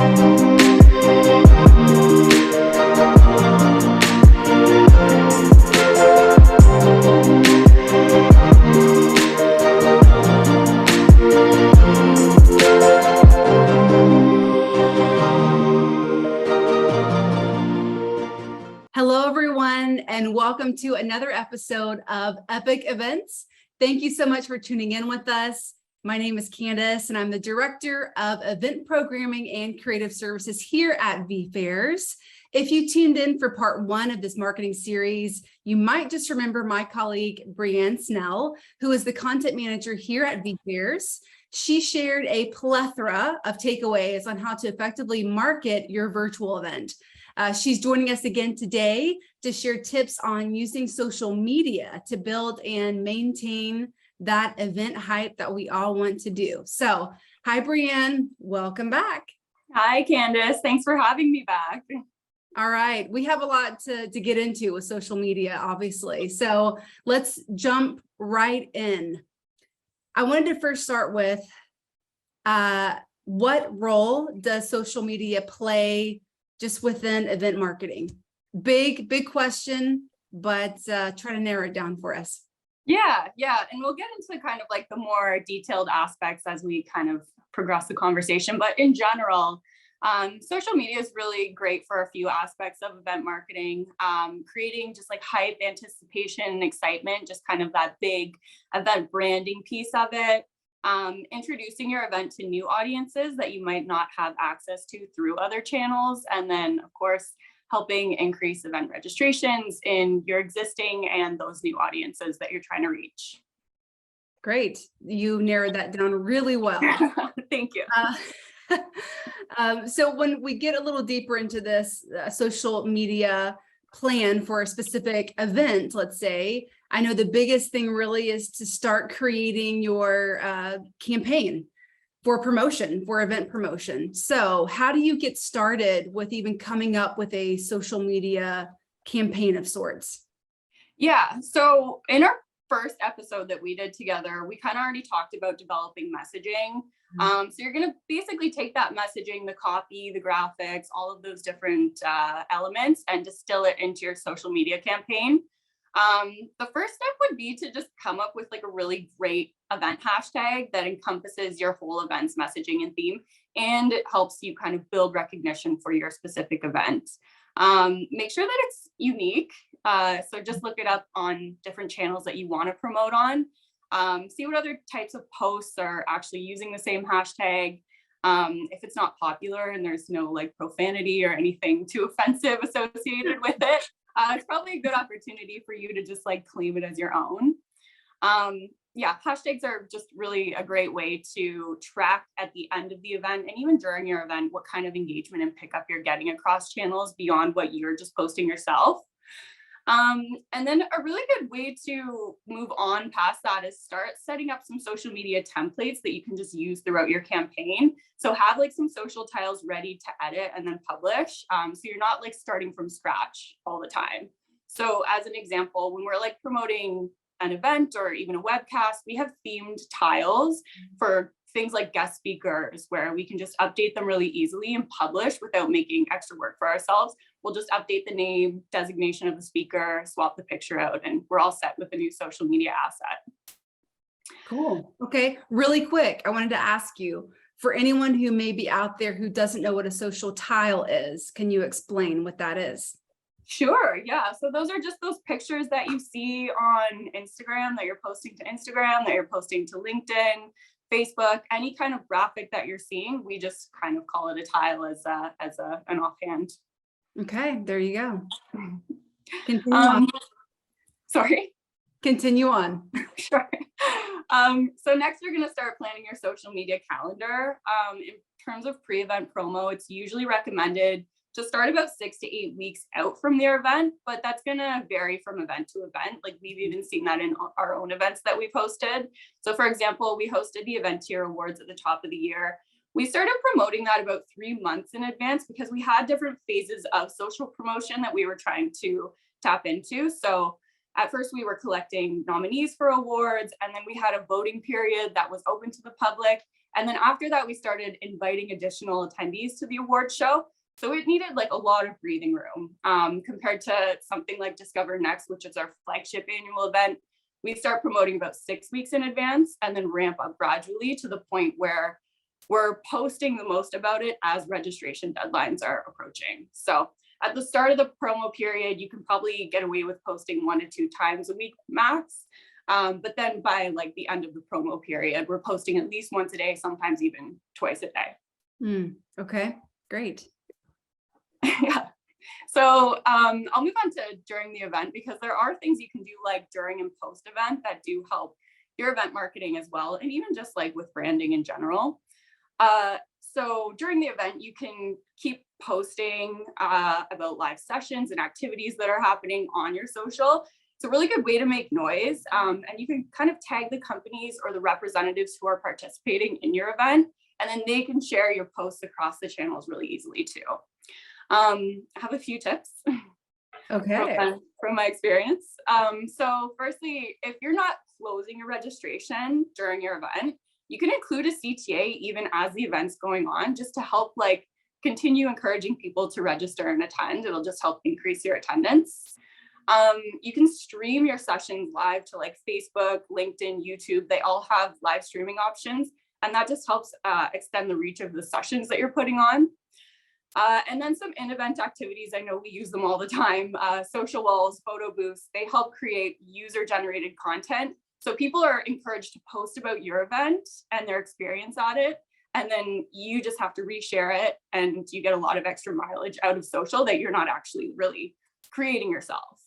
Hello, everyone, and welcome to another episode of Epic Events. Thank you so much for tuning in with us. My name is Candace, and I'm the Director of Event Programming and Creative Services here at vFairs. If you tuned in for part one of this marketing series, you might just remember my colleague, Brianne Snell, who is the content manager here at vFairs. She shared a plethora of takeaways on how to effectively market your virtual event. She's joining us again today to share tips on using social media to build and maintain that event hype that we all want to do. So, hi, Brianne. Welcome back. Hi, Candace. Thanks for having me back. All right. We have a lot to get into with social media, obviously. So let's jump right in. I wanted to first start with what role does social media play just within event marketing? Big question, but try to narrow it down for us. Yeah. And we'll get into kind of like the more detailed aspects as we kind of progress the conversation. But in general, social media is really great for a few aspects of event marketing, creating just like hype, anticipation, and excitement, just kind of that big event branding piece of it. Introducing your event to new audiences that you might not have access to through other channels. And then, of course, helping increase event registrations in your existing and those new audiences that you're trying to reach. Great. You narrowed that down really well. Thank you. So when we get a little deeper into this social media plan for a specific event, let's say, I know the biggest thing really is to start creating your campaign for promotion, for event promotion. So how do you get started with even coming up with a social media campaign of sorts? Yeah, so in our first episode that we did together, we kind of already talked about developing messaging. So you're going to basically take that messaging, the copy, the graphics, all of those different elements and distill it into your social media campaign. The first step would be to just come up with like a really great event hashtag that encompasses your whole event's messaging and theme, and it helps you kind of build recognition for your specific event. Make sure that it's unique. So just look it up on different channels that you want to promote on. See what other types of posts are actually using the same hashtag. If it's not popular and there's no like profanity or anything too offensive associated with it, it's probably a good opportunity for you to just like claim it as your own. Yeah, hashtags are just really a great way to track at the end of the event and even during your event what kind of engagement and pickup you're getting across channels beyond what you're just posting yourself. And then a really good way to move on past that is start setting up some social media templates that you can just use throughout your campaign. So have like some social tiles ready to edit and then publish. So you're not like starting from scratch all the time. So as an example, when we're like promoting an event or even a webcast, we have themed tiles for things like guest speakers where we can just update them really easily and publish without making extra work for ourselves. We'll just update the name, designation of the speaker, swap the picture out, and we're all set with a new social media asset. Cool. Okay. Really quick, I wanted to ask you, for anyone who may be out there who doesn't know what a social tile is, can you explain what that is? Sure. Yeah. So those are just those pictures that you see on Instagram that you're posting to Instagram, that you're posting to LinkedIn, Facebook, any kind of graphic that you're seeing. We just kind of call it a tile as an offhand. Okay, there you go. Continue on. Sorry. Continue on. Sure. So next, you're going to start planning your social media calendar. In terms of pre-event promo, it's usually recommended to start about 6 to 8 weeks out from their event, but that's going to vary from event to event. Like we've even seen that in our own events that we've hosted. So for example, we hosted the Event Tier Awards at the top of the year. We started promoting that about 3 months in advance because we had different phases of social promotion that we were trying to tap into. So at first we were collecting nominees for awards, and then we had a voting period that was open to the public. And then after that, we started inviting additional attendees to the awards show. So it needed like a lot of breathing room compared to something like Discover Next, which is our flagship annual event. We start promoting about 6 weeks in advance and then ramp up gradually to the point where we're posting the most about it as registration deadlines are approaching. So at the start of the promo period, you can probably get away with posting 1 to 2 times a week max. But then by like the end of the promo period, we're posting at least once a day, sometimes even twice a day. Okay, great. Yeah. So I'll move on to during the event, because there are things you can do like during and post event that do help your event marketing as well, and even just like with branding in general. So during the event, you can keep posting about live sessions and activities that are happening on your social. It's a really good way to make noise, and you can kind of tag the companies or the representatives who are participating in your event, and then they can share your posts across the channels really easily too. I have a few tips from my experience. So firstly, if you're not closing your registration during your event, you can include a CTA even as the event's going on, just to help like continue encouraging people to register and attend. It'll just help increase your attendance. You can stream your sessions live to like Facebook, LinkedIn, YouTube. They all have live streaming options, and that just helps extend the reach of the sessions that you're putting on. And then some in-event activities, I know we use them all the time, social walls, photo booths, they help create user-generated content. So people are encouraged to post about your event and their experience at it, and then you just have to reshare it, and you get a lot of extra mileage out of social that you're not actually really creating yourself.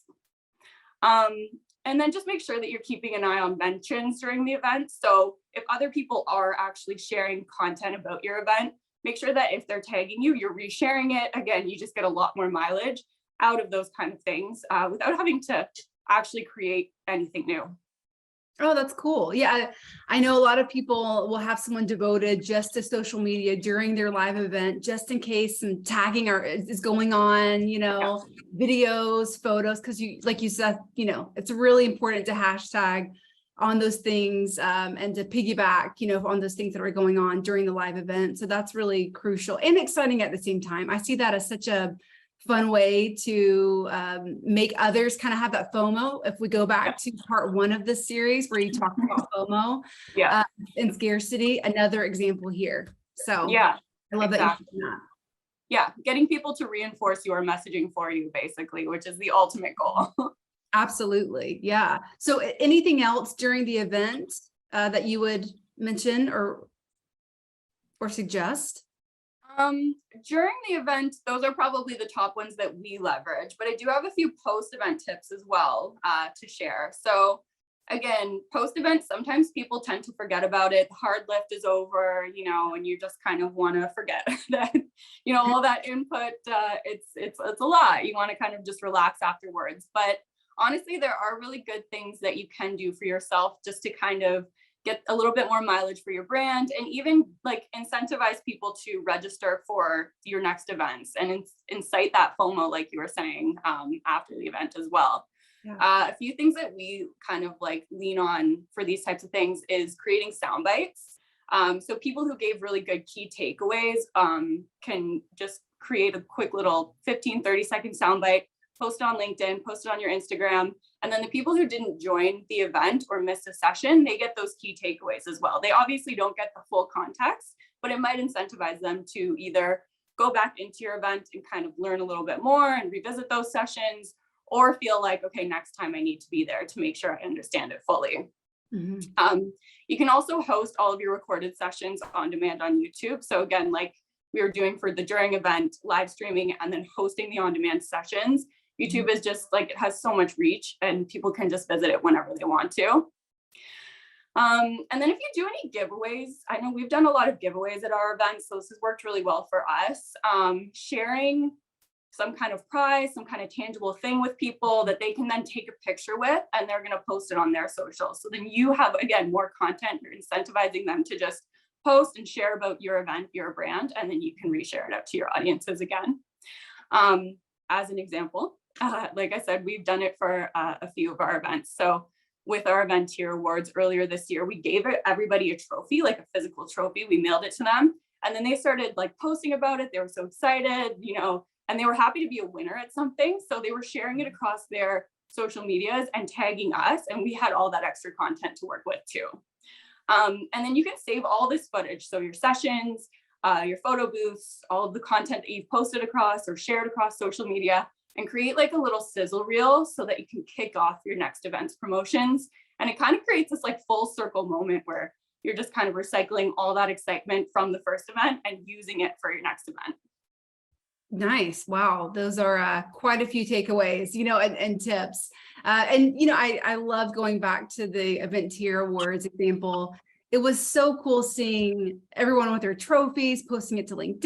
And then just make sure that you're keeping an eye on mentions during the event. So if other people are actually sharing content about your event, make sure that if they're tagging you, you're resharing it. Again, you just get a lot more mileage out of those kind of things without having to actually create anything new. Oh, that's cool. Yeah, I know a lot of people will have someone devoted just to social media during their live event, just in case some tagging is going on, you know, videos, photos, because you, like you said, you know, it's really important to hashtag on those things and to piggyback, you know, on those things that are going on during the live event. So that's really crucial and exciting at the same time. I see that as such a fun way to make others kind of have that FOMO. If we go back to part 1 of this series where you talked about FOMO and scarcity, another example here. So yeah, I love that. Yeah, getting people to reinforce your messaging for you, basically, which is the ultimate goal. Absolutely. Yeah. So anything else during the event that you would mention or suggest? During the event, those are probably the top ones that we leverage, but I do have a few post-event tips as well to share. So again, post-event, sometimes people tend to forget about it. The hard lift is over, you know, and you just kind of want to forget that, you know, all that input, it's a lot. You want to kind of just relax afterwards. But honestly, there are really good things that you can do for yourself just to kind of get a little bit more mileage for your brand, and even like incentivize people to register for your next events and incite that FOMO, like you were saying, after the event as well. Yeah. A few things that we kind of like lean on for these types of things is creating sound bites. So people who gave really good key takeaways can just create a quick little 15-30-second soundbite, post it on LinkedIn, post it on your Instagram. And then the people who didn't join the event or missed a session, they get those key takeaways as well. They obviously don't get the full context, but it might incentivize them to either go back into your event and kind of learn a little bit more and revisit those sessions, or feel like, okay, next time I need to be there to make sure I understand it fully. Mm-hmm. You can also host all of your recorded sessions on demand on YouTube. So again, like we were doing for the during event, live streaming, and then hosting the on-demand sessions. YouTube is just like, it has so much reach and people can just visit it whenever they want to. And then if you do any giveaways, I know we've done a lot of giveaways at our events, so this has worked really well for us. Sharing some kind of prize, some kind of tangible thing with people that they can then take a picture with, and they're going to post it on their socials. So then you have, again, more content. You're incentivizing them to just post and share about your event, your brand, and then you can reshare it out to your audiences again. As an example, like I said, we've done it for a few of our events. So with our event tier awards earlier this year. We gave everybody a trophy, like a physical trophy. We mailed it to them. And then they started like posting about it. They were so excited, and they were happy to be a winner at something. So they were sharing it across their social medias and tagging us. And we had all that extra content to work with too. And then you can save all this footage. So your sessions, your photo booths, all of the content that you've posted across or shared across social media, and create like a little sizzle reel so that you can kick off your next event's promotions. And it kind of creates this like full circle moment where you're just kind of recycling all that excitement from the first event and using it for your next event. Nice. Wow. Those are quite a few takeaways, and tips. I love going back to the Event Tier Awards example. It was so cool seeing everyone with their trophies, posting it to LinkedIn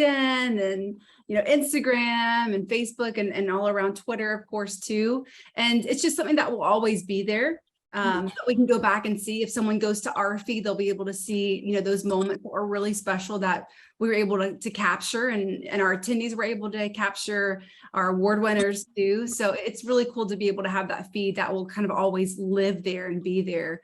and, Instagram and Facebook and all around Twitter, of course, too. And it's just something that will always be there. That we can go back and see. If someone goes to our feed, they'll be able to see, those moments that are really special that we were able to capture, and our attendees were able to capture, our award winners too. So it's really cool to be able to have that feed that will kind of always live there and be there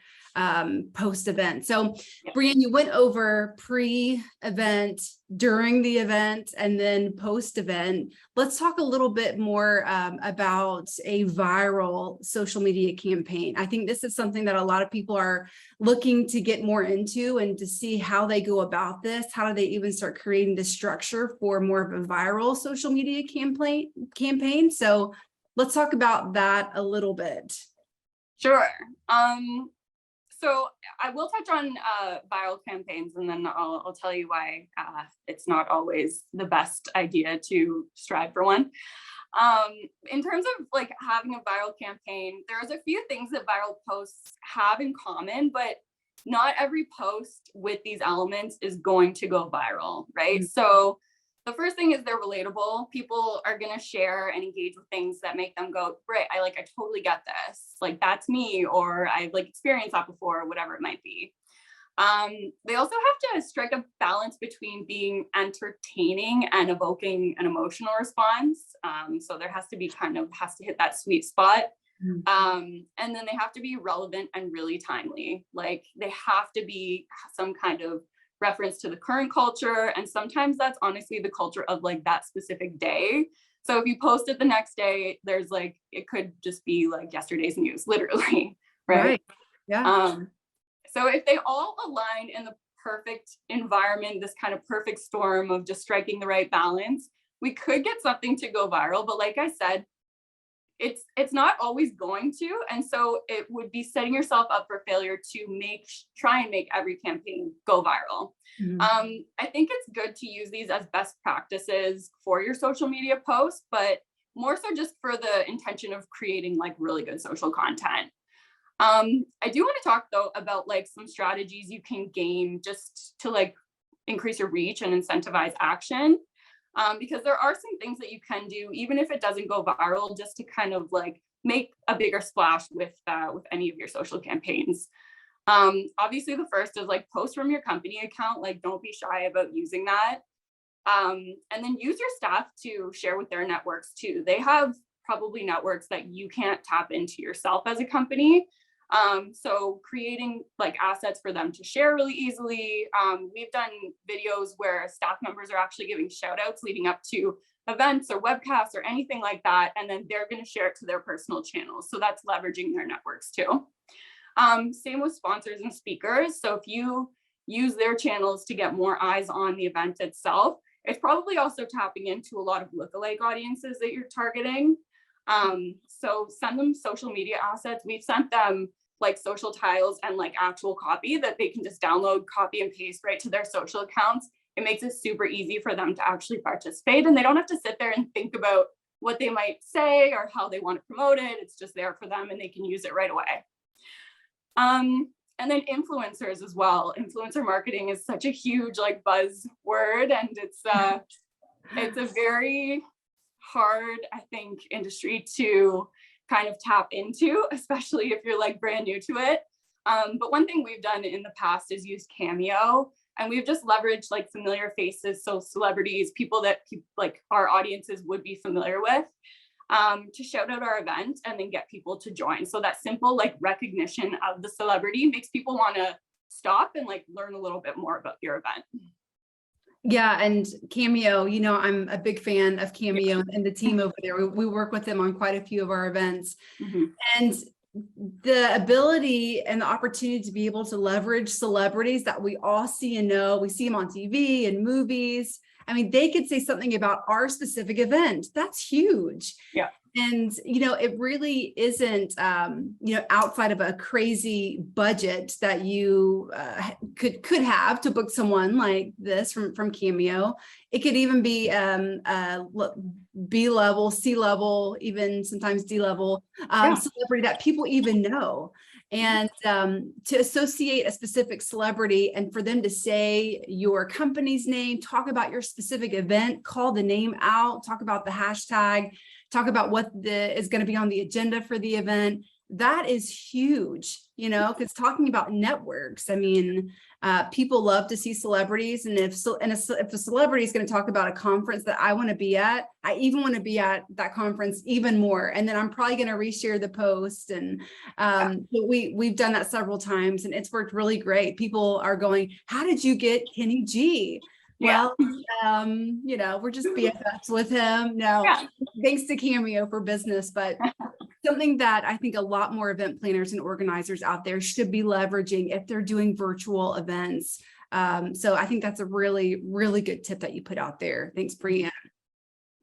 post-event. So Brianne, you went over pre-event, during the event, and then post-event. Let's talk a little bit more about a viral social media campaign. I think this is something that a lot of people are looking to get more into and to see how they go about this. How do they even start creating the structure for more of a viral social media campaign? So let's talk about that a little bit. Sure. So I will touch on viral campaigns, and then I'll tell you why it's not always the best idea to strive for one. In terms of like having a viral campaign, there's a few things that viral posts have in common, but not every post with these elements is going to go viral, right? Mm-hmm. So the first thing is they're relatable. People are going to share and engage with things that make them go, great, I totally get this. Like, that's me, or I've experienced that before, or whatever it might be. They also have to strike a balance between being entertaining and evoking an emotional response. So there has to hit that sweet spot. Mm-hmm. And then they have to be relevant and really timely. Like, they have to be some kind of reference to the current culture. And sometimes that's honestly the culture of that specific day. So if you post it the next day, there's it could just be yesterday's news, literally. Right. Yeah. So if they all align in the perfect environment, this kind of perfect storm of just striking the right balance, we could get something to go viral. But like I said, it's not always going to. And so it would be setting yourself up for failure to try and make every campaign go viral. Mm-hmm. I think it's good to use these as best practices for your social media posts, but more so just for the intention of creating really good social content. I do want to talk though about some strategies you can gain just to increase your reach and incentivize action. Because there are some things that you can do, even if it doesn't go viral, just to kind of make a bigger splash with any of your social campaigns. Obviously, the first is post from your company account. Don't be shy about using that. And then use your staff to share with their networks too. They have probably networks that you can't tap into yourself as a company. So creating assets for them to share really easily. We've done videos where staff members are actually giving shout outs leading up to events or webcasts or anything like that. And then they're going to share it to their personal channels. So that's leveraging their networks too. Same with sponsors and speakers. So if you use their channels to get more eyes on the event itself, it's probably also tapping into a lot of lookalike audiences that you're targeting. So send them social media assets. We've sent them social tiles and actual copy that they can just download, copy and paste right to their social accounts. It makes it super easy for them to actually participate, and they don't have to sit there and think about what they might say or how they want to promote it. It's just there for them and they can use it right away. And then influencers as well. Influencer marketing is such a huge buzzword, and it's a very hard, I think, industry to kind of tap into, especially if you're brand new to it. But one thing we've done in the past is use Cameo, and we've just leveraged familiar faces, so celebrities, people that our audiences would be familiar with. to shout out our event and then get people to join. So that simple like recognition of the celebrity makes people want to stop and like learn a little bit more about your event. Yeah, and Cameo, you know, I'm a big fan of Cameo and the team over there. We work with them on quite a few of our events. And the ability and the opportunity to be able to leverage celebrities that we all see and know, we see them on TV and movies. I mean, they could say something about our specific event. That's huge. Yeah. And, you know, it really isn't, you know, outside of a crazy budget that you could have to book someone like this from Cameo. It could even be B-level, C-level, even sometimes D-level celebrity that people even know. And to associate a specific celebrity and for them to say your company's name, talk about your specific event, call the name out, talk about the hashtag, talk about what is going to be on the agenda for the event. That is huge, you know, because talking about networks, I mean, people love to see celebrities. And if a celebrity is going to talk about a conference that I want to be at, I even want to be at that conference even more. And then I'm probably going to reshare the post. And we've done that several times and it's worked really great. People are going, how did you get Kenny G? Well, you know, we're just BFFs with him. No, thanks to Cameo for business, but something that I think a lot more event planners and organizers out there should be leveraging if they're doing virtual events. So I think that's a really, really good tip that you put out there. Thanks, Brianne.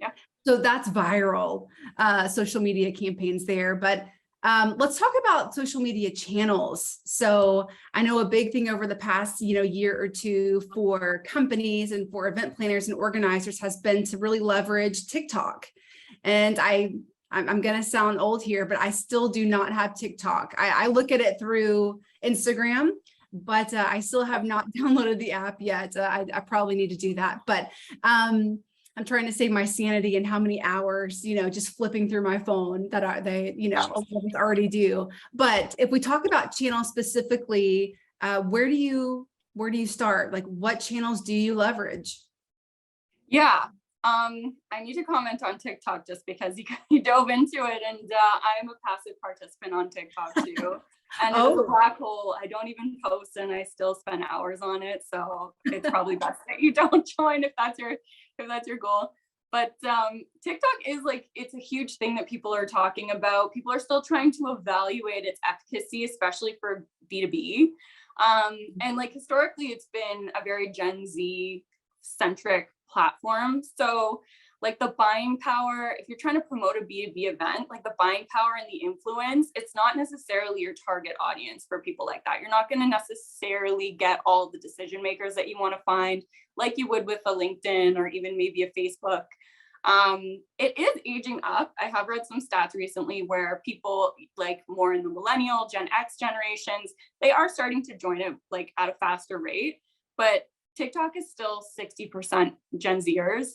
Yeah. So that's viral social media campaigns there, but let's talk about social media channels. So I know a big thing over the past, you know, year or two for companies and for event planners and organizers has been to really leverage TikTok. And I'm going to sound old here, but I still do not have TikTok. I look at it through Instagram, but I still have not downloaded the app yet. I probably need to do that, but I'm trying to save my sanity and how many hours, you know, just flipping through my phone that you know, a lot of us already do. But if we talk about channels specifically, where do you start? Like, what channels do you leverage? Yeah. I need to comment on TikTok just because you dove into it, and I am a passive participant on TikTok too. And it's a black hole. I don't even post, and I still spend hours on it. So it's probably best that you don't join if that's your goal. But TikTok is like, it's a huge thing that people are talking about. People are still trying to evaluate its efficacy, especially for B2B. And like historically, it's been a very Gen Z centric platform. So like the buying power, if you're trying to promote a B2B event, like the buying power and the influence, it's not necessarily your target audience for people like that. You're not going to necessarily get all the decision makers that you want to find like you would with a LinkedIn or even maybe a Facebook. It is aging up. I have read some stats recently where people like more in the millennial, Gen X generations, they are starting to join it like at a faster rate, but TikTok is still 60% Gen Zers.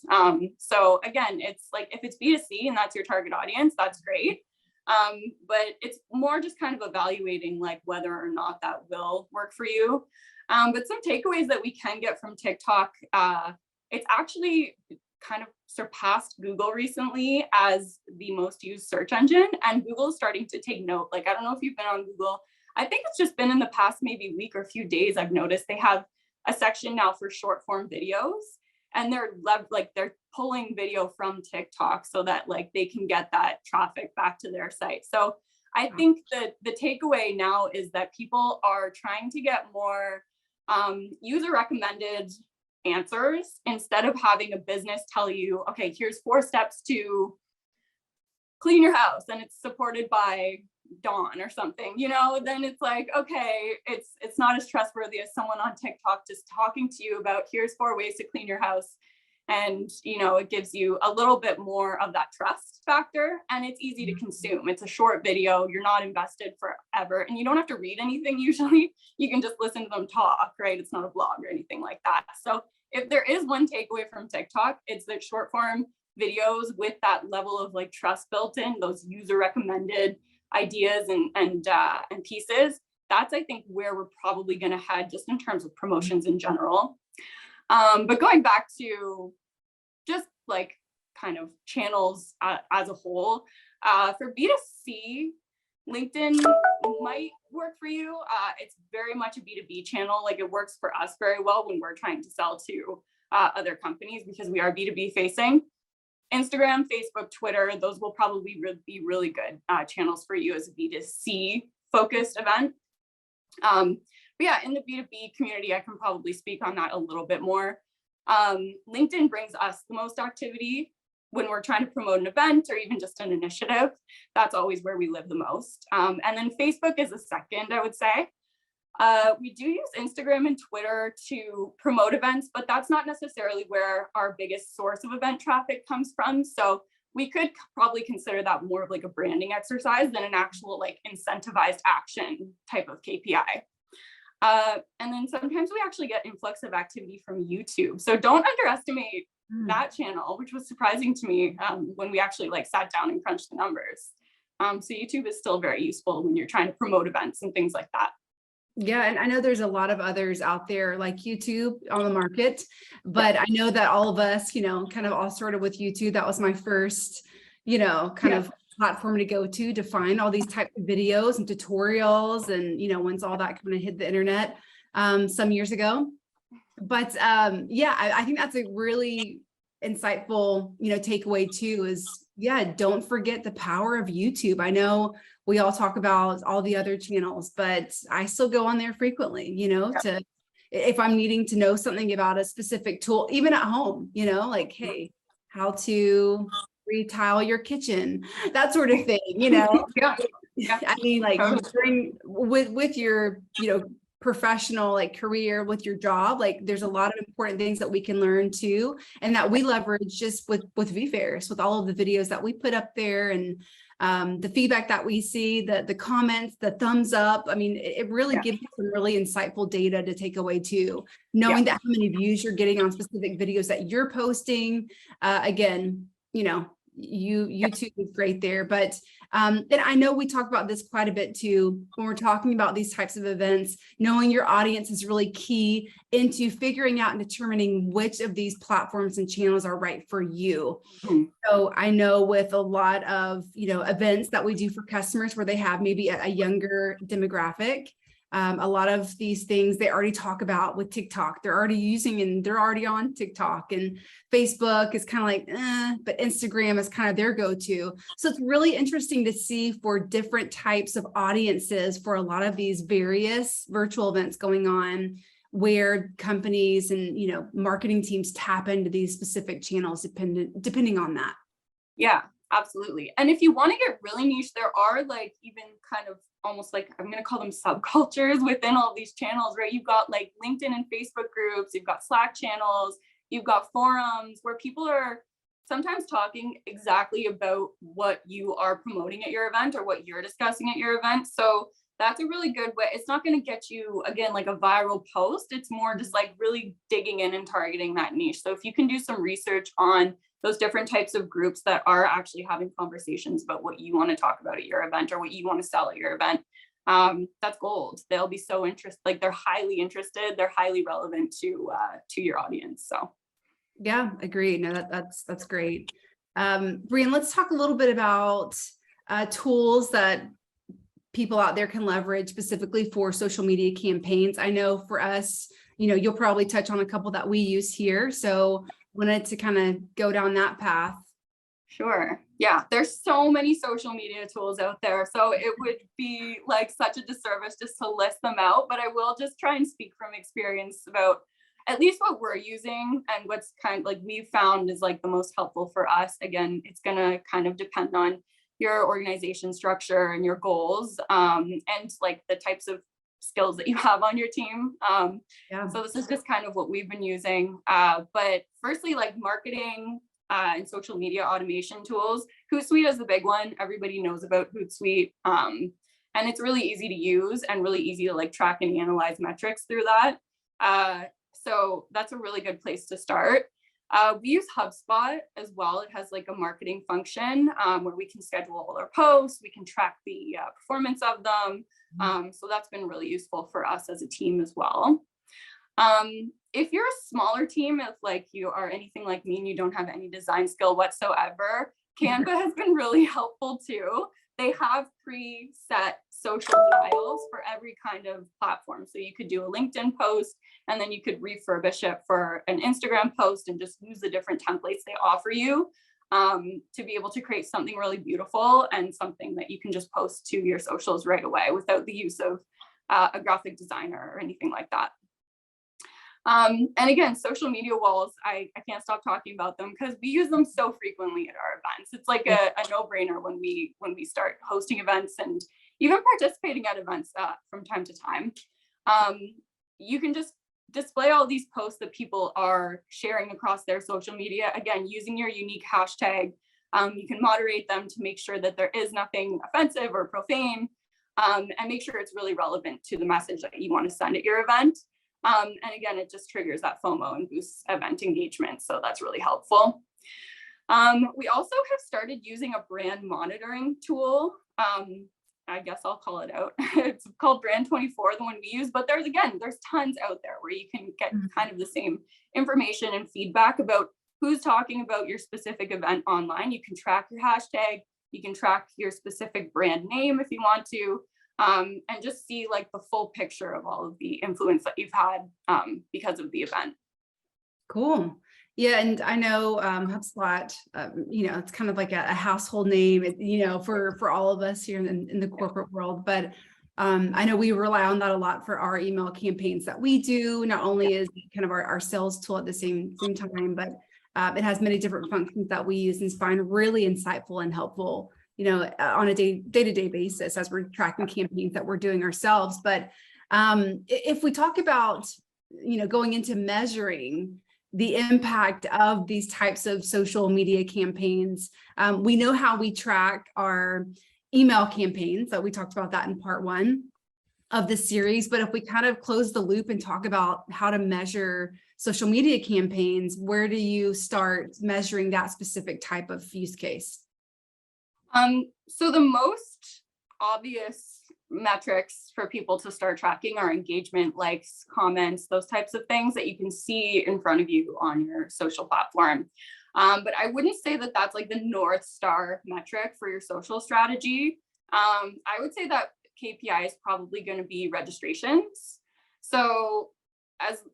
So again, it's like, if it's B2C and that's your target audience, that's great. But it's more just kind of evaluating like whether or not that will work for you. But some takeaways that we can get from TikTok, it's actually kind of surpassed Google recently as the most used search engine, and Google is starting to take note. Like, I don't know if you've been on Google. I think it's just been in the past maybe week or few days, I've noticed they have a section now for short form videos, and they're pulling video from TikTok so that like they can get that traffic back to their site. So I think that the takeaway now is that people are trying to get more user recommended answers instead of having a business tell you, okay, here's 4 steps to clean your house and it's supported by Dawn or something, you know. Then it's like, okay, it's not as trustworthy as someone on TikTok just talking to you about here's 4 ways to clean your house. And, you know, it gives you a little bit more of that trust factor, and it's easy to consume. It's a short video. You're not invested forever, and you don't have to read anything. Usually you can just listen to them talk, right? It's not a blog or anything like that. So if there is one takeaway from TikTok, it's that short form videos with that level of like trust built in, those user recommended ideas and pieces. That's, I think, where we're probably going to head just in terms of promotions in general. But going back to just like kind of channels as a whole. For B2C, LinkedIn might work for you. It's very much a B2B channel. Like it works for us very well when we're trying to sell to other companies because we are B2B facing. Instagram, Facebook, Twitter, those will probably be really good channels for you as a B2C focused event. But yeah, in the B2B community, I can probably speak on that a little bit more. LinkedIn brings us the most activity when we're trying to promote an event or even just an initiative. That's always where we live the most. And then Facebook is a second, I would say. We do use Instagram and Twitter to promote events, but that's not necessarily where our biggest source of event traffic comes from. So we could probably consider that more of like a branding exercise than an actual like incentivized action type of KPI. And then sometimes we actually get influx of activity from YouTube. So don't underestimate that channel, which was surprising to me when we actually like sat down and crunched the numbers. So YouTube is still very useful when you're trying to promote events and things like that. Yeah, and I know there's a lot of others out there like YouTube on the market, but I know that all of us, kind of all started with YouTube. That was my first, kind of platform to go to find all these types of videos and tutorials. And, once all that kind of hit the internet some years ago. But yeah, I think that's a really insightful, takeaway too is, don't forget the power of YouTube. I know we all talk about all the other channels, but I still go on there frequently, to if I'm needing to know something about a specific tool, even at home, like, hey, how to retile your kitchen, that sort of thing, I mean, like with your, professional like career with your job, like there's a lot of important things that we can learn too, and that we leverage just with vFairs, with all of the videos that we put up there and the feedback that we see, the comments, the thumbs up. I mean, it really gives you some really insightful data to take away too, knowing that how many views you're getting on specific videos that you're posting. Again, YouTube is great there, but and I know we talk about this quite a bit too when we're talking about these types of events. Knowing your audience is really key into figuring out and determining which of these platforms and channels are right for you. So I know with a lot of events that we do for customers where they have maybe a younger demographic, a lot of these things they already talk about with TikTok. They're already using and they're already on TikTok, and Facebook is kind of like, but Instagram is kind of their go-to. So it's really interesting to see for different types of audiences for a lot of these various virtual events going on, where companies and marketing teams tap into these specific channels depending on that. Yeah, absolutely. And if you want to get really niche, there are like even kind of almost like, I'm going to call them subcultures within all these channels, right? You've got like LinkedIn and Facebook groups, you've got Slack channels, you've got forums where people are sometimes talking exactly about what you are promoting at your event or what you're discussing at your event. So that's a really good way. It's not going to get you, again, like a viral post. It's more just like really digging in and targeting that niche. So if you can do some research on those different types of groups that are actually having conversations about what you want to talk about at your event or what you want to sell at your event, that's gold. They'll be so interested, like they're highly interested, they're highly relevant to your audience. So yeah, agreed. No, that's great. Brian, let's talk a little bit about tools that people out there can leverage specifically for social media campaigns. I know for us, you'll probably touch on a couple that we use here. So wanted to kind of go down that path. Sure. Yeah, there's so many social media tools out there. So it would be like such a disservice just to list them out, but I will just try and speak from experience about at least what we're using and what's kind of like we've found is like the most helpful for us. Again, it's going to kind of depend on your organization structure and your goals and like the types of skills that you have on your team. So this is just kind of what we've been using. But firstly, like marketing and social media automation tools. Hootsuite is the big one. Everybody knows about Hootsuite. And it's really easy to use and really easy to like track and analyze metrics through that. So that's a really good place to start. We use HubSpot as well. It has like a marketing function where we can schedule all our posts, we can track the performance of them. So that's been really useful for us as a team as well. If you're a smaller team, if like you are anything like me and you don't have any design skill whatsoever, Canva has been really helpful too. They have preset social tiles for every kind of platform. So you could do a LinkedIn post and then you could refurbish it for an Instagram post and just use the different templates they offer you to be able to create something really beautiful and something that you can just post to your socials right away without the use of a graphic designer or anything like that. And again, social media walls, I can't stop talking about them because we use them so frequently at our events. It's like a no-brainer when we start hosting events and even participating at events from time to time. You can just display all these posts that people are sharing across their social media. Again, using your unique hashtag, you can moderate them to make sure that there is nothing offensive or profane, and make sure it's really relevant to the message that you want to send at your event. And again, it just triggers that FOMO and boosts event engagement. So that's really helpful. We also have started using a brand monitoring tool. I guess I'll call it out. It's called Brand 24, the one we use, but there's tons out there where you can get kind of the same information and feedback about who's talking about your specific event online. You can track your hashtag, you can track your specific brand name if you want to, and just see like the full picture of all of the influence that you've had because of the event. Cool. Yeah, and I know HubSpot, it's kind of like a household name, for all of us here in the corporate world. But I know we rely on that a lot for our email campaigns that we do. Not only is it kind of our sales tool at the same time, but it has many different functions that we use and find really insightful and helpful, on a day-to-day basis as we're tracking campaigns that we're doing ourselves. But if we talk about, going into measuring the impact of these types of social media campaigns, we know how we track our email campaigns. So we talked about that in part 1 of this series. But if we kind of close the loop and talk about how to measure social media campaigns, where do you start measuring that specific type of use case? So the most obvious metrics for people to start tracking are engagement, likes, comments, those types of things that you can see in front of you on your social platform. But I wouldn't say that that's like the North Star metric for your social strategy. I would say that KPI is probably going to be registrations. So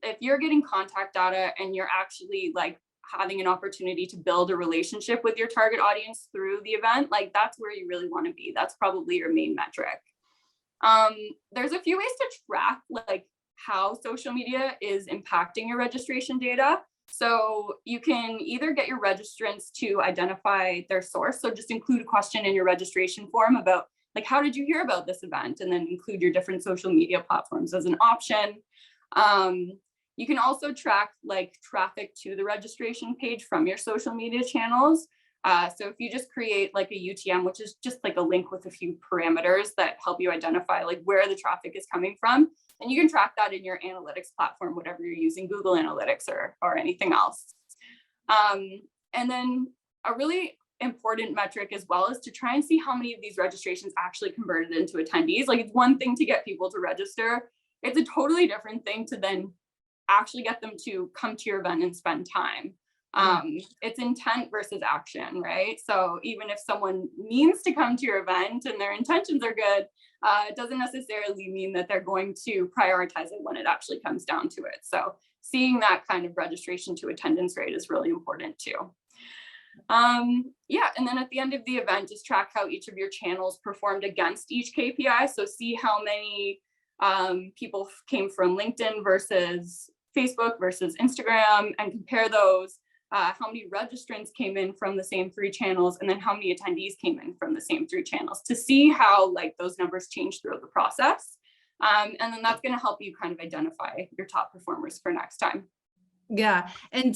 if you're getting contact data and you're actually like having an opportunity to build a relationship with your target audience through the event, like that's where you really want to be. That's probably your main metric. There's a few ways to track like how social media is impacting your registration data. So you can either get your registrants to identify their source. So just include a question in your registration form about like, how did you hear about this event? And then include your different social media platforms as an option. You can also track like traffic to the registration page from your social media channels. So if you just create like a UTM, which is just like a link with a few parameters that help you identify like where the traffic is coming from, and you can track that in your analytics platform, whatever you're using, Google Analytics or anything else. And then a really important metric as well is to try and see how many of these registrations actually converted into attendees. Like it's one thing to get people to register. It's a totally different thing to then actually get them to come to your event and spend time. It's intent versus action, right? So even if someone means to come to your event and their intentions are good, it doesn't necessarily mean that they're going to prioritize it when it actually comes down to it. So seeing that kind of registration to attendance rate is really important too. Yeah, and then at the end of the event, just track how each of your channels performed against each KPI. So see how many people came from LinkedIn versus Facebook versus Instagram and compare those. How many registrants came in from the same 3 channels, and then how many attendees came in from the same 3 channels to see how like those numbers change throughout the process. And then that's going to help you kind of identify your top performers for next time. Yeah. And,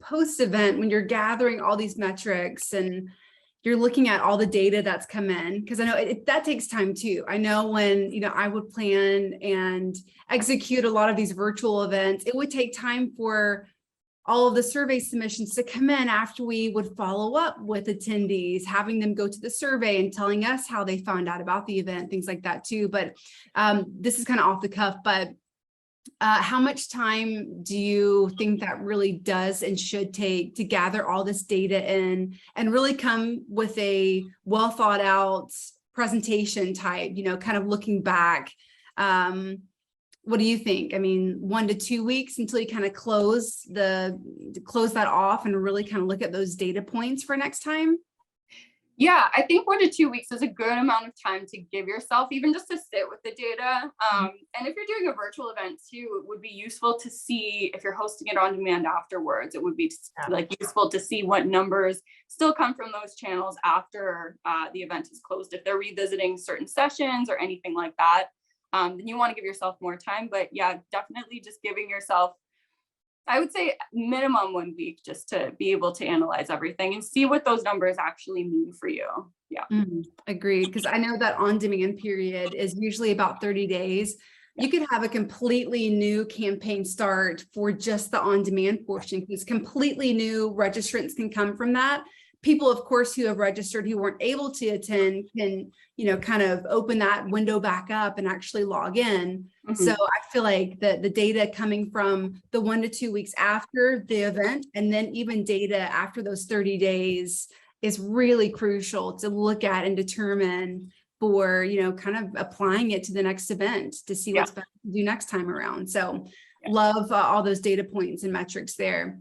post event, when you're gathering all these metrics and you're looking at all the data that's come in, because I know that takes time too. I know when, I would plan and execute a lot of these virtual events, it would take time for all of the survey submissions to come in after we would follow up with attendees, having them go to the survey and telling us how they found out about the event, things like that too. But this is kind of off the cuff, but How much time do you think that really does and should take to gather all this data in and really come with a well thought out presentation type, kind of looking back? What do you think? I mean, 1 to 2 weeks until you kind of close that off and really kind of look at those data points for next time? Yeah, I think 1 to 2 weeks is a good amount of time to give yourself, even just to sit with the data. And if you're doing a virtual event too, it would be useful to see if you're hosting it on demand afterwards. It would be like useful to see what numbers still come from those channels after the event is closed. If they're revisiting certain sessions or anything like that, then you want to give yourself more time. But yeah, definitely just giving yourself, I would say minimum 1 week, just to be able to analyze everything and see what those numbers actually mean for you. Yeah. Agreed. Because I know that on-demand period is usually about 30 days. You could have a completely new campaign start for just the on-demand portion, because completely new registrants can come from that. People, of course, who have registered who weren't able to attend can, kind of open that window back up and actually log in. So I feel like the data coming from the 1 to 2 weeks after the event, and then even data after those 30 days is really crucial to look at and determine for, kind of applying it to the next event to see what's better to do next time around. So love all those data points and metrics there.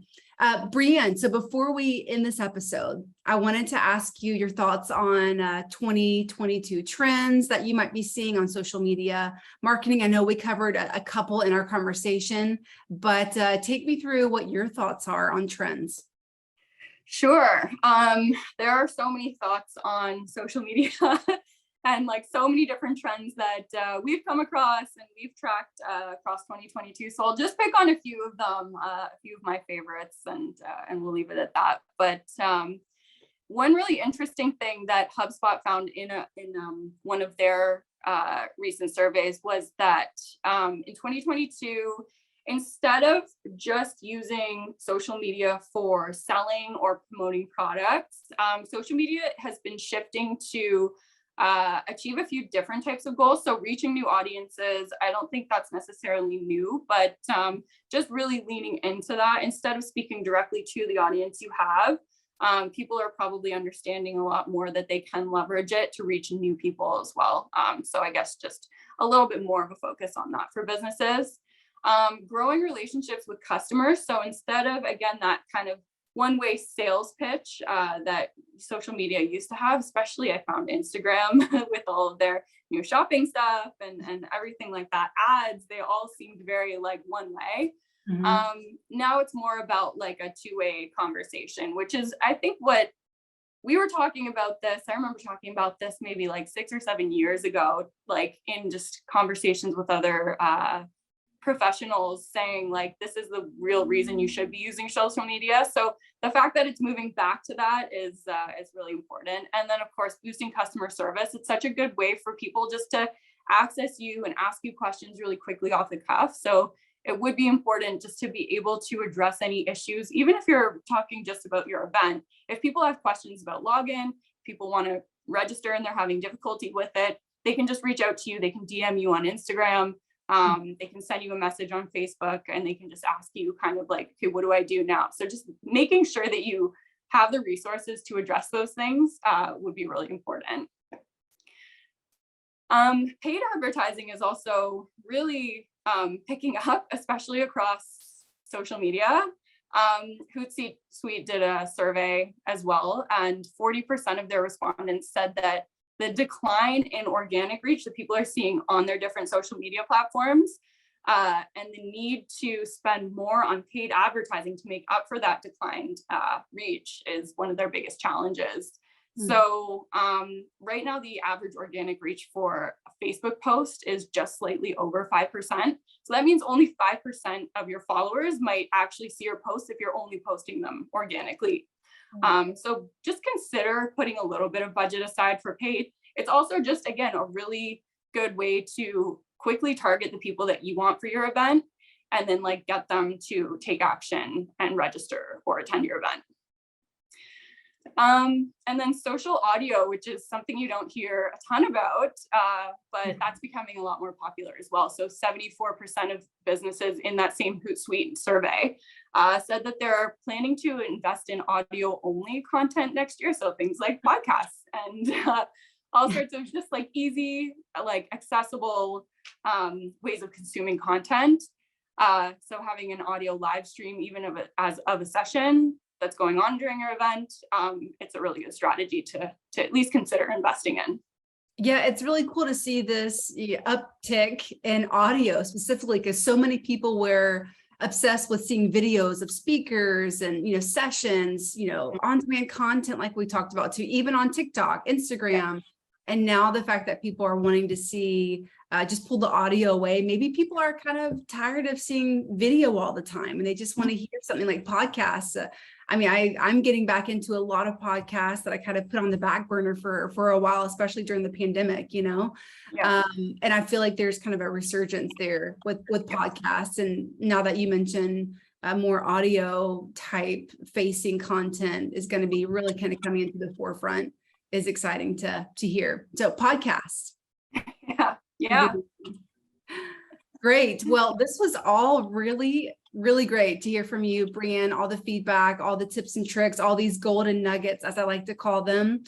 Brianne, so before we end this episode, I wanted to ask you your thoughts on 2022 trends that you might be seeing on social media marketing. I know we covered a couple in our conversation, but take me through what your thoughts are on trends. Sure. There are so many thoughts on social media and like so many different trends that we've come across and we've tracked across 2022. So I'll just pick on a few of them, a few of my favorites, and we'll leave it at that. But one really interesting thing that HubSpot found in one of their recent surveys was that in 2022, instead of just using social media for selling or promoting products, social media has been shifting to achieve a few different types of goals. So reaching new audiences, I don't think that's necessarily new, but just really leaning into that instead of speaking directly to the audience you have. People are probably understanding a lot more that they can leverage it to reach new people as well. So I guess just a little bit more of a focus on that for businesses. Growing relationships with customers. So instead of, again, that kind of one-way sales pitch that social media used to have, especially I found Instagram with all of their shopping stuff and everything like that, ads, they all seemed very like one way. Now it's more about like a two-way conversation, which is, I think, what we were talking about this. I remember talking about this maybe like 6 or 7 years ago, like in just conversations with other professionals, saying like, this is the real reason you should be using social media. So the fact that it's moving back to that is really important. And then of course, boosting customer service. It's such a good way for people just to access you and ask you questions really quickly off the cuff. So it would be important just to be able to address any issues, even if you're talking just about your event. If people have questions about login, people want to register and they're having difficulty with it, they can just reach out to you. They can DM you on Instagram. They can send you a message on Facebook, and they can just ask you kind of like, okay, what do I do now? So just making sure that you have the resources to address those things would be really important. Paid advertising is also really picking up, especially across social media. Hootsuite did a survey as well, and 40% of their respondents said that the decline in organic reach that people are seeing on their different social media platforms and the need to spend more on paid advertising to make up for that declined reach is one of their biggest challenges. So right now, the average organic reach for a Facebook post is just slightly over 5%. So that means only 5% of your followers might actually see your posts if you're only posting them organically. So just consider putting a little bit of budget aside for paid. It's also just, again, a really good way to quickly target the people that you want for your event and then like get them to take action and register or attend your event. And then social audio, which is something you don't hear a ton about, but that's becoming a lot more popular as well. So 74% of businesses in that same Hootsuite survey said that they're planning to invest in audio only content next year. So things like podcasts and all sorts of just like easy, like accessible ways of consuming content. So having an audio live stream, even of a session that's going on during your event, it's a really good strategy to at least consider investing in. Yeah, it's really cool to see this uptick in audio specifically, because so many people were obsessed with seeing videos of speakers and, sessions, on-demand content like we talked about too, even on TikTok, Instagram. Yeah. And now the fact that people are wanting to see, just pull the audio away. Maybe people are kind of tired of seeing video all the time and they just want to hear something like podcasts. I'm getting back into a lot of podcasts that I kind of put on the back burner for a while, especially during the pandemic, Yeah. And I feel like there's kind of a resurgence there with podcasts. And now that you mentioned more audio type facing content is going to be really kind of coming into the forefront, is exciting to hear. So podcasts. Yeah. Great. Well, this was all really, really great to hear from you, Brianne, all the feedback, all the tips and tricks, all these golden nuggets, as I like to call them.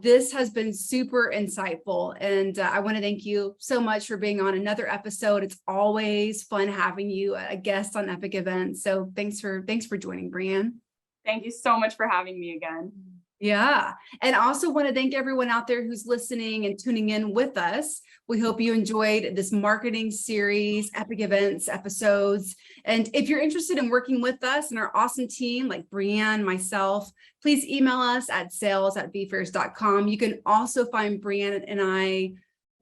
This has been super insightful. And I want to thank you so much for being on another episode. It's always fun having you a guest on Epic Events. So thanks for joining, Brianne. Thank you so much for having me again. Yeah. And I also want to thank everyone out there who's listening and tuning in with us. We hope you enjoyed this marketing series, Epic Events episodes. And if you're interested in working with us and our awesome team like Brianne, myself, please email us at sales@vFairs.com. You can also find Brianne and I,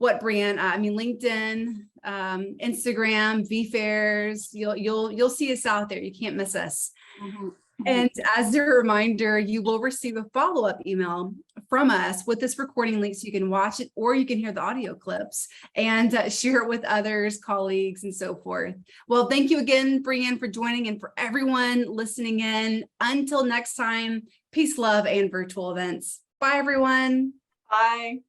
LinkedIn, Instagram, vFairs. You'll see us out there. You can't miss us. Mm-hmm. And as a reminder, you will receive a follow-up email from us with this recording link so you can watch it or you can hear the audio clips and share it with others, colleagues, and so forth. Well, thank you again, Brianne, for joining and for everyone listening in. Until next time, peace, love, and virtual events. Bye, everyone. Bye.